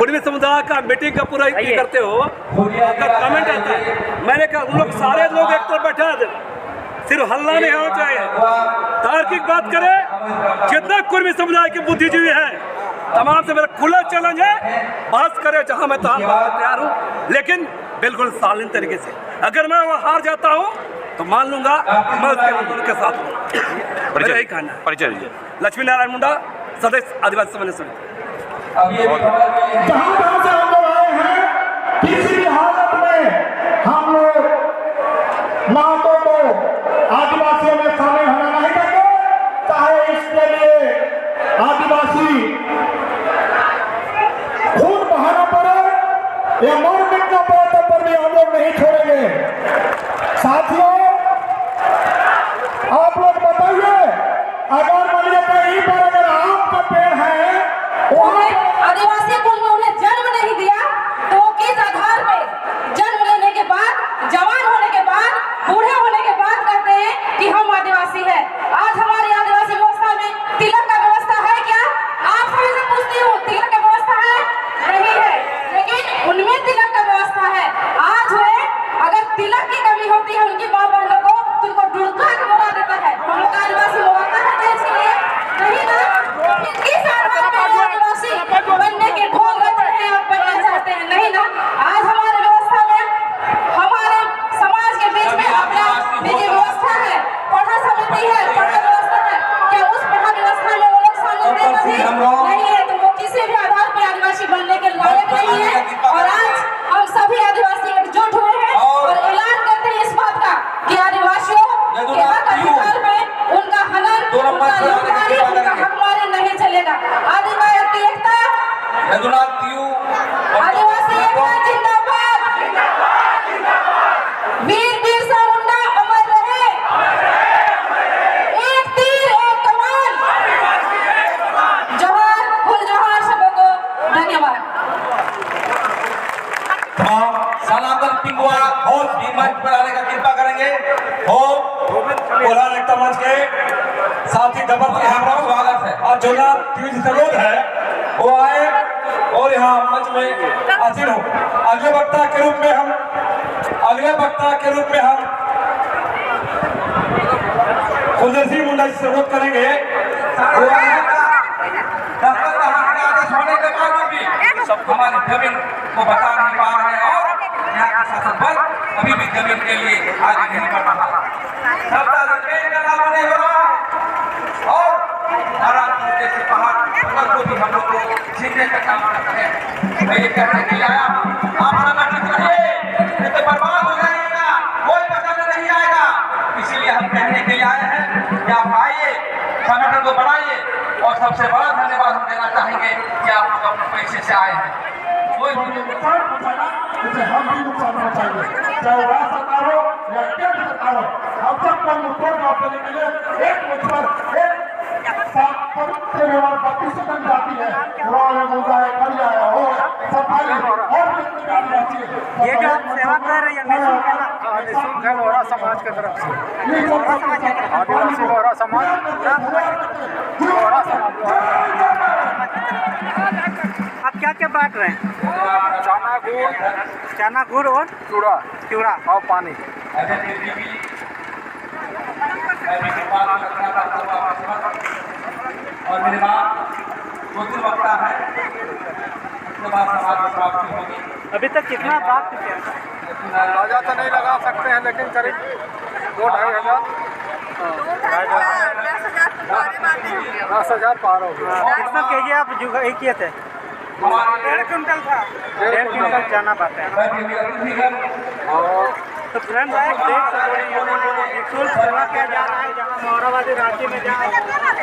कुर्मी समुदाय का मीटिंग का पूरा ये करते हो, आपका कमेंट आता है। मैंने कहा उन लोग सारे लोग एक तरफ बैठा दे, सिर्फ हल्ला नहीं होना चाहिए, तार्किक बात करें। जितना कुर्मी समुदाय के बुद्धिजीवी है तमाम से मेरा खुला चैलेंज है, बहस करें जहां मैं तैयार हूं, लेकिन बिल्कुल सालिन तरीके से। अगर मैं वहां हार जाता हूं तो मान लूंगा मैं उसके आंदोलन के साथ हूं। मेरा यही कहना है। परिचय दीजिए। लक्ष्मी नारायण मुंडा, सदस्य आदिवासी समन्वय समिति। जहां से हम लोग आए हैं, किसी भी हालत में हम लोग नातों को आदिवासियों में शामिल होना नहीं देंगे, चाहे इसके लिए आदिवासी खून बहाना पड़े या मर मिटना पड़े, तब पर भी हम लोग नहीं छोड़ेंगे। साथियों, आप लोग बताइए, अगर मान लीजिए कहीं पर अगर आम का पेड़ है, आदिवासी कुल में उन्हें जन्म नहीं दिया तो किस आधार पे जन्म लेने के बाद, जवान होने के बाद, बूढ़े होने के बाद कहते हैं कि हम आदिवासी है। आज हमारी आदिवासी व्यवस्था में तिलक का व्यवस्था है क्या? आप सभी से पूछती हूँ, तिलक का व्यवस्था है? नहीं है, लेकिन उनमें तिलक का व्यवस्था है। आज वे अगर तिलक की कमी होती है उनकी माँ बहनों को, तो उनको ढूंढा के बोला देता है। हम लोग आदिवासी होता है देश के लिए नहीं ना? किस आधार पर आदिवासी बनने के ढोल बजते हैं और बनना चाहते हैं? नहीं ना? आज हमारे व्यवस्था में, हमारे समाज के बीच में अपना निजी व्यवस्था है, पढ़ा समिति है, पढ़ा व्यवस्था है। क्या उस पढ़ा व्यवस्था में वो लोग शामिल हैं? नहीं है, तो वो किसी भी आधार पर आदिवासी बनने के लायक नहीं है। और आज हम सभी आदिवासी एकजुट हुए हैं और ऐलान करते हैं इस बात का कि आदिवासियों के हक अधिकार में उनका हनन, उनका लूटमारी, उनका हकमारी नहीं चलेगा। आदिवासी एकता, आदिवासी एकता जिंदाबाद, वीर बिरसा मुंडा अमर रहे, एक तीर एक कमान, जोहार फुल जोहार सबको धन्यवाद। सनातन पिंगुआ और भी मंच पर आने का कृपा करेंगे और कोलार एकता मंच के साथी डबल के यहाँ स्वागत है। और जो ना विरोध है वो आए और यहाँ मंच में हाजिर हो। अगले वक्ता के रूप में हम कुलदीप सिंह मुंडा जी से अनुरोध करेंगे। होने के बाद भी हमारी जमीन को बचा नहीं पा रहे हैं और यहाँ का शासन बल अभी भी जमीन के लिए आगे नहीं बढ़ रहा। नहीं हो रहा और महाराष्ट्र जैसे पहाड़ को भी हम लोग को छीनने का काम करते हैं। मैं ये कहने के लिए आया हूँ, आप संगठन रहिए, नहीं तो बर्बाद हो जाएगा, कोई बचाने नहीं आएगा। इसीलिए हम कहने के लिए आए हैं कि आप आइए, संगठन को बढ़ाइए। और सबसे बड़ा धन्यवाद हम देना चाहेंगे कि आप लोग अपने पैसे से आए हैं। कोई भी नुकसान पहुंचाना, उसे हम भी नुकसान पहुंचाएंगे, चाहे राज्य सरकार हो या केंद्र सरकार हो। हम सबको मुद्दों का देने के लिए एक मुद्दे पर एक बत्तीस सेकंड जाती है, मुद्दा है, खड़िया है, हो सफाई और कितनी गाड़ी आती है। ये जो सेवा कर रही है निःशुल्क है लोहरा समाज की तरफ से, आदिवासी लोहरा समाज, आप क्या क्या बांट रहे हैं? चना गुड़ और चूड़ा और पानी। और मेरे बाद दो-तीन वक्ता है, उसके बाद समाज में प्राप्ति होगी। अभी तक कितना बात किया? अंदाजा तो नहीं लगा सकते हैं, लेकिन करीब 2-2.5 हज़ार, 10,000 पार हो गया। कितना केजी आप जुगाई किए थे? 1.5 क्विंटल था। 1.5 क्विंटल चना पाते हैं। और तो फ्रेंड्स देख सकते हैं निःशुल्क सेवा किया जा रहा है। जहाँ मोहराबादी रांची में जहाँ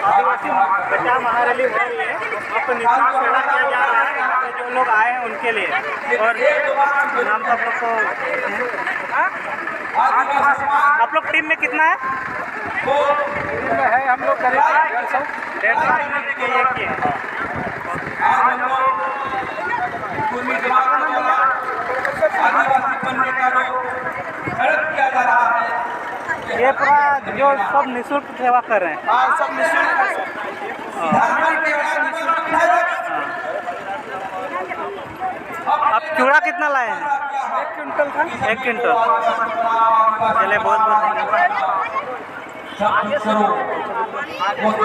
आदिवासी बचाव महारैली हो रही है, वहाँ पर निःशुल्क सेवा किया जा रहा है। यहाँ पे जो लोग आए हैं उनके लिए। और नाम तो आप लोग टीम में कितना है? टीम में है हम लोग करीब 150 के ये किए हैं। ये पूरा जो सब निःशुल्क सेवा कर रहे हैं, सब निःशुल्क। चूड़ा कितना लाए हैं? 1 क्विंटल था। 1 क्विंटल। चले बहुत बहुत